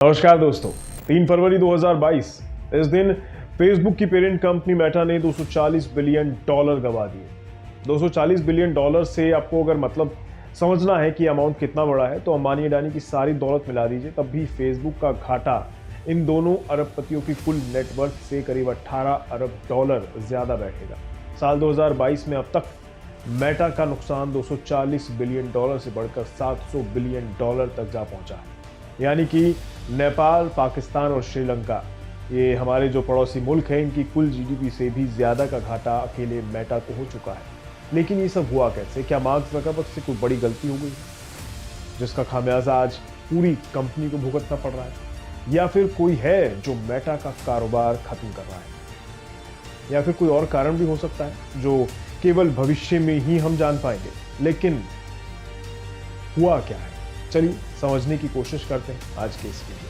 नमस्कार दोस्तों, 3 फरवरी 2022 इस दिन फेसबुक की पेरेंट कंपनी मेटा ने $240 बिलियन गवा दिए। $240 बिलियन से आपको अगर मतलब समझना है कि अमाउंट कितना बड़ा है तो अंबानी अडानी की सारी दौलत मिला दीजिए, तब भी फेसबुक का घाटा इन दोनों अरबपतियों की कुल नेटवर्थ से करीब $18 अरब ज्यादा बैठेगा। साल 2022 में अब तक मेटा का नुकसान $240 बिलियन से बढ़कर $700 बिलियन तक जा पहुंचा है। यानी कि नेपाल, पाकिस्तान और श्रीलंका, ये हमारे जो पड़ोसी मुल्क हैं, इनकी कुल जीडीपी से भी ज्यादा का घाटा अकेले मेटा को हो चुका है। लेकिन ये सब हुआ कैसे? क्या मार्क ज़करबर्ग से कोई बड़ी गलती हो गई जिसका खामियाजा आज पूरी कंपनी को भुगतना पड़ रहा है, या फिर कोई है जो मेटा का कारोबार खत्म कर रहा है, या फिर कोई और कारण भी हो सकता है जो केवल भविष्य में ही हम जान पाएंगे। लेकिन हुआ क्या है, चलिए समझने की कोशिश करते हैं आज के इस video.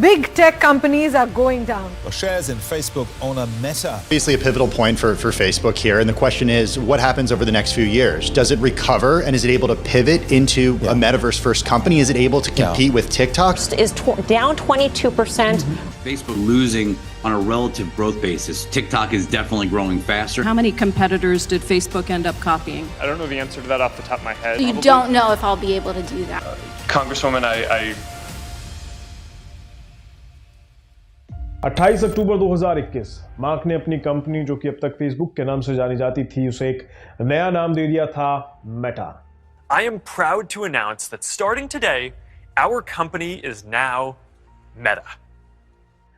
Big tech companies are going down. Well, shares in Facebook owner Meta. Obviously a pivotal point for Facebook here, and the question is what happens over the next few years? Does it recover, and is it able to pivot into a metaverse first company? Is it able to compete with TikTok? Is down 22%. Facebook losing on a relative growth basis. TikTok is definitely growing faster. How many competitors did Facebook end up copying? I don't know the answer to that off the top of my head. You don't know if I'll be able to do that. Congresswoman, I 28 October 2021 mark ने अपनी company, जो कि अब तक Facebook के नाम से जानी जाती थी, उसे एक नया नाम दे दिया था, Meta. I am proud to announce that starting today, our company is now Meta.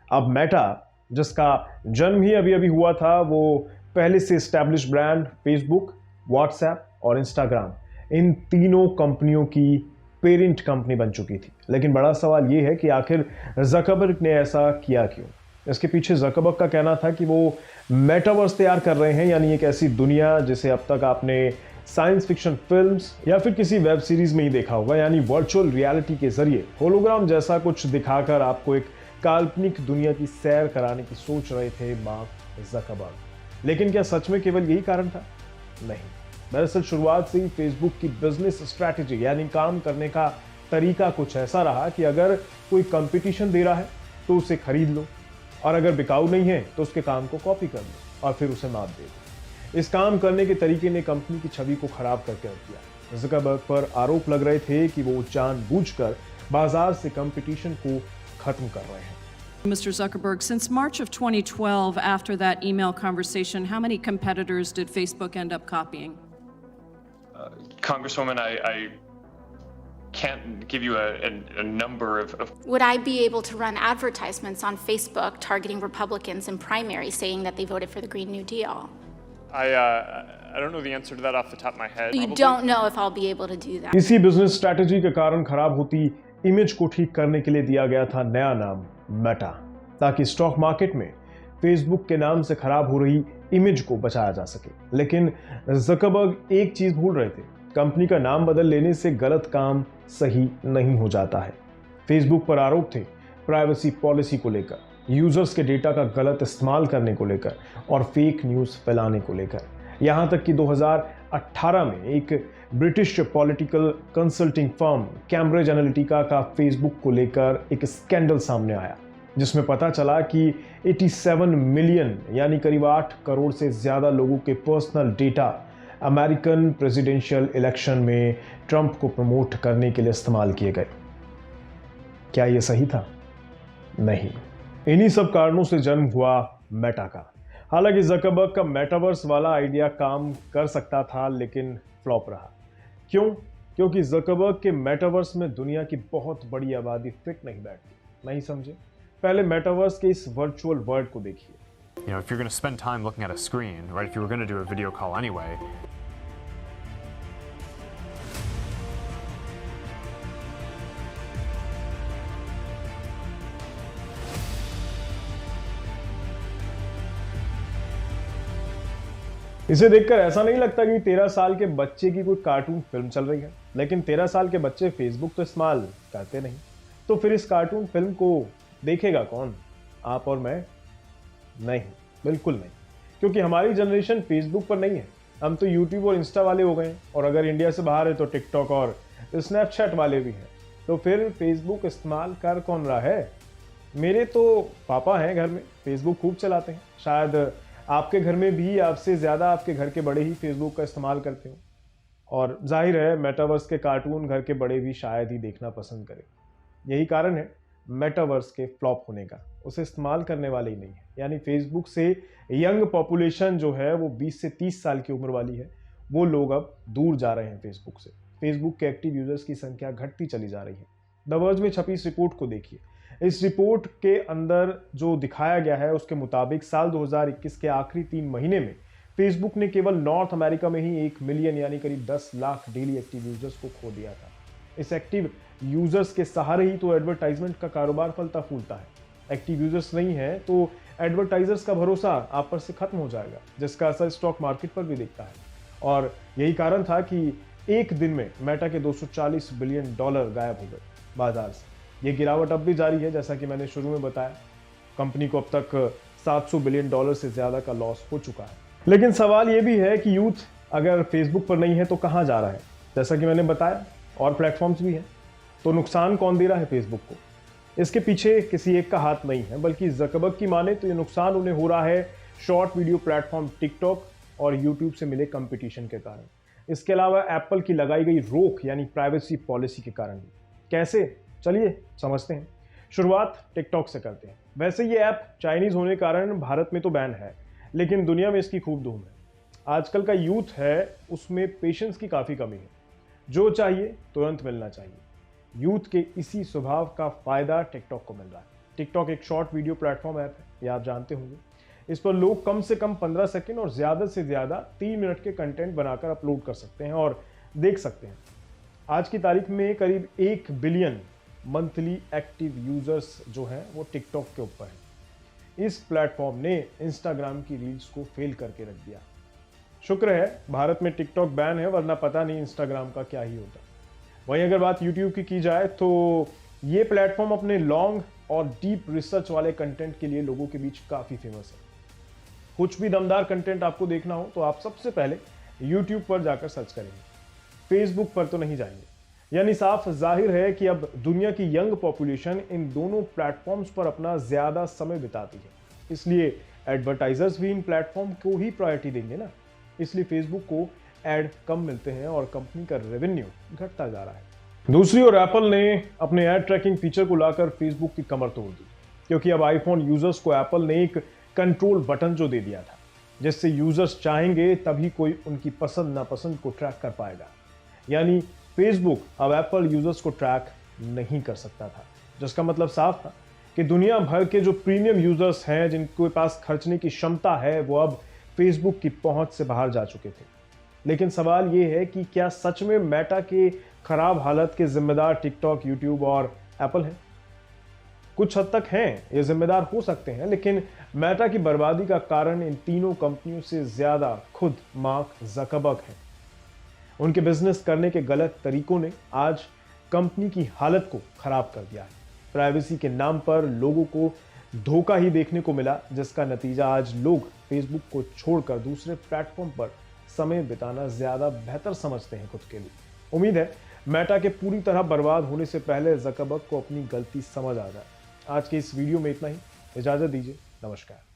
अब मेटा, जिसका जन्म ही अभी अभी हुआ था, वो पहले से एस्टैब्लिश ब्रांड फेसबुक, व्हाट्सएप और इंस्टाग्राम, इन तीनों कंपनियों की पेरेंट कंपनी बन चुकी थी। लेकिन बड़ा सवाल ये है कि आखिर ज़करबर्ग ने ऐसा किया क्यों? इसके पीछे ज़करबर्ग का कहना था कि वो मेटावर्स तैयार कर रहे हैं, यानी एक ऐसी दुनिया जिसे अब तक आपने साइंस फिक्शन फिल्म्स या फिर किसी वेब सीरीज में ही देखा होगा, यानी वर्चुअल रियलिटी के जरिए होलोग्राम जैसा कुछ दिखाकर आपको एक काल्पनिक दुनिया की सैर कराने की सोच रहे थे मार्क ज़करबर्ग। लेकिन क्या सच में केवल यही कारण था? नहीं, दरअसल शुरुआत से ही फेसबुक की बिजनेस स्ट्रैटेजी यानी काम करने का तरीका कुछ ऐसा रहा कि अगर कोई कंपटीशन दे रहा है तो उसे खरीद लो, और अगर बिकाऊ नहीं है तो उसके काम को कॉपी कर लो और फिर उसे मात दे दो। इस काम करने के तरीके ने कंपनी की छवि को खराब करके रख दिया। ज़करबर्ग पर आरोप लग रहे थे कि वो जानबूझकर बाजार से कंपटीशन को खत्म कर रहे हैं। Mr. Zuckerberg, since March of 2012, after that email conversation, how many competitors did Facebook end up copying? Congresswoman, I can't give you a number of. Would I be able to run advertisements on Facebook targeting Republicans in primaries saying that they voted for the Green New Deal? I don't know the answer to that off the top of my head. You don't know if I'll be able to do that. इसी business strategy के कारण खराब होती image को ठीक करने के लिए दिया गया था नया नाम मेटा, ताकि स्टॉक मार्केट में फेसबुक के नाम से खराब हो रही इमेज को बचाया जा सके। लेकिन ज़करबर्ग एक चीज भूल रहे थे, कंपनी का नाम बदल लेने से गलत काम सही नहीं हो जाता है। फेसबुक पर आरोप थे प्राइवेसी पॉलिसी को लेकर, यूजर्स के डेटा का गलत इस्तेमाल करने को लेकर और फेक न्यूज फैलाने को लेकर। यहां तक कि 2018 में एक British political consulting firm Cambridge Analytica का फेसबुक को लेकर एक स्कैंडल सामने आया, जिसमें पता चला कि 87 मिलियन यानी करीब 8 करोड़ से ज्यादा लोगों के personal data American presidential election में ट्रंप को प्रमोट करने के लिए इस्तेमाल किए गए। क्या यह सही था? नहीं। इन्हीं सब कारणों से जन्म हुआ मेटा का। हालांकि ज़करबर्ग का मेटावर्स वाला आइडिया काम कर सकता था, लेकिन फ्लॉप रहा। क्यों? क्योंकि ज़करबर्ग के मेटावर्स में दुनिया की बहुत बड़ी आबादी फिट नहीं बैठती। नहीं समझे? पहले मेटावर्स के इस वर्चुअल वर्ल्ड को देखिए। You know, if you're going to spend time looking at a screen, right? If you were going to do a video call anyway. इसे देखकर ऐसा नहीं लगता कि 13 साल के बच्चे की कोई कार्टून फिल्म चल रही है, लेकिन 13 साल के बच्चे फेसबुक तो इस्तेमाल करते नहीं, तो फिर इस कार्टून फिल्म को देखेगा कौन? आप और मैं? नहीं, बिल्कुल नहीं, क्योंकि हमारी जनरेशन फेसबुक पर नहीं है। हम तो यूट्यूब और इंस्टा वाले हो गए हैं, और अगर इंडिया से बाहर है तो टिकटॉक और स्नैपचैट वाले भी हैं। तो फिर फेसबुक इस्तेमाल कर कौन रहा है? मेरे तो पापा हैं घर में, फेसबुक खूब चलाते हैं। शायद आपके घर में भी आपसे ज़्यादा आपके घर के बड़े ही फेसबुक का इस्तेमाल करते हो। और जाहिर है मेटावर्स के कार्टून घर के बड़े भी शायद ही देखना पसंद करें। यही कारण है मेटावर्स के फ्लॉप होने का, उसे इस्तेमाल करने वाले ही नहीं है। यानी फेसबुक से यंग पॉपुलेशन जो है वो 20 से 30 साल की उम्र वाली है, वो लोग अब दूर जा रहे हैं फेसबुक से। फेसबुक के एक्टिव यूजर्स की संख्या घटती चली जा रही है। द वर्ज में छपी इस रिपोर्ट को देखिए। इस रिपोर्ट के अंदर जो दिखाया गया है उसके मुताबिक साल 2021 के आखिरी 3 महीने में फेसबुक ने केवल नॉर्थ अमेरिका में ही 1 मिलियन यानी करीब 10 लाख डेली एक्टिव यूजर्स को खो दिया था। इस एक्टिव यूजर्स के सहारे ही तो एडवर्टाइजमेंट का कारोबार फलता फूलता है। एक्टिव यूजर्स नहीं है तो एडवर्टाइजर्स का भरोसा आप पर से खत्म हो जाएगा, जिसका असर स्टॉक मार्केट पर भी दिखता है। और यही कारण था कि एक दिन में मेटा के $240 बिलियन गायब हो गए बाजार से। ये गिरावट अब भी जारी है, जैसा कि मैंने शुरू में बताया। कंपनी को अब तक $700 बिलियन से ज्यादा का लॉस हो चुका है। लेकिन सवाल ये भी है कि यूथ अगर फेसबुक पर नहीं है तो कहां जा रहा है? जैसा कि मैंने बताया और प्लेटफॉर्म्स भी हैं, तो नुकसान कौन दे रहा है फेसबुक को? इसके पीछे किसी एक का हाथ नहीं है, बल्कि ज़करबर्ग की माने तो ये नुकसान उन्हें हो रहा है शॉर्ट वीडियो प्लेटफॉर्म टिकटॉक और यूट्यूब से मिले कंपटीशन के कारण। इसके अलावा एप्पल की लगाई गई रोक यानी प्राइवेसी पॉलिसी के कारण भी। कैसे? चलिए समझते हैं। शुरुआत टिकटॉक से करते हैं। वैसे ये ऐप चाइनीज होने के कारण भारत में तो बैन है, लेकिन दुनिया में इसकी खूब धूम है। आजकल का यूथ है उसमें पेशेंस की काफ़ी कमी है, जो चाहिए तुरंत मिलना चाहिए। यूथ के इसी स्वभाव का फ़ायदा टिकटॉक को मिल रहा है। टिकटॉक एक शॉर्ट वीडियो प्लेटफॉर्म ऐप है, ये आप जानते होंगे। इस पर लोग कम से कम 15 सेकंड और ज़्यादा से ज़्यादा 3 मिनट के कंटेंट बनाकर अपलोड कर सकते हैं और देख सकते हैं। आज की तारीख में करीब 1 बिलियन मंथली एक्टिव यूजर्स जो हैं वो टिकटॉक के ऊपर हैं। इस प्लेटफॉर्म ने इंस्टाग्राम की रील्स को फेल करके रख दिया। शुक्र है भारत में टिकटॉक बैन है, वरना पता नहीं इंस्टाग्राम का क्या ही होता। वहीं अगर बात यूट्यूब की जाए तो ये प्लेटफॉर्म अपने लॉन्ग और डीप रिसर्च वाले कंटेंट के लिए लोगों के बीच काफ़ी फेमस है। कुछ भी दमदार कंटेंट आपको देखना हो तो आप सबसे पहले यूट्यूब पर जाकर सर्च करेंगे, फेसबुक पर तो नहीं जाएंगे। यानी साफ जाहिर है कि अब दुनिया की यंग पॉपुलेशन इन दोनों प्लेटफॉर्म्स पर अपना ज़्यादा समय बिताती है, इसलिए एडवर्टाइजर्स भी इन प्लेटफॉर्म को ही प्रायोरिटी देंगे ना। इसलिए फेसबुक को एड कम मिलते हैं और कंपनी का रेवेन्यू घटता जा रहा है। दूसरी ओर एप्पल ने अपने एड ट्रैकिंग फीचर को लाकर फेसबुक की कमर तोड़ दी, क्योंकि अब आईफोन यूजर्स को एप्पल ने एक कंट्रोल बटन जो दे दिया था, जिससे यूजर्स चाहेंगे तभी कोई उनकी पसंद नापसंद को ट्रैक कर पाएगा। यानी फेसबुक अब एप्पल यूजर्स को ट्रैक नहीं कर सकता था, जिसका मतलब साफ था कि दुनिया भर के जो प्रीमियम यूजर्स हैं जिनके पास खर्चने की क्षमता है वो अब फेसबुक की पहुंच से बाहर जा चुके थे। लेकिन सवाल ये है कि क्या सच में मेटा के खराब हालत के जिम्मेदार टिकटॉक, यूट्यूब और एप्पल हैं? कुछ हद तक हैं, ये जिम्मेदार हो सकते हैं, लेकिन मेटा की बर्बादी का कारण इन तीनों कंपनियों से ज्यादा खुद मार्क ज़करबर्ग हैं। उनके बिजनेस करने के गलत तरीकों ने आज कंपनी की हालत को खराब कर दिया है। प्राइवेसी के नाम पर लोगों को धोखा ही देखने को मिला, जिसका नतीजा आज लोग फेसबुक को छोड़कर दूसरे प्लेटफॉर्म पर समय बिताना ज्यादा बेहतर समझते हैं खुद के लिए। उम्मीद है मेटा के पूरी तरह बर्बाद होने से पहले ज़करबर्ग को अपनी गलती समझ आ जाए। आज के इस वीडियो में इतना ही। इजाजत दीजिए। नमस्कार।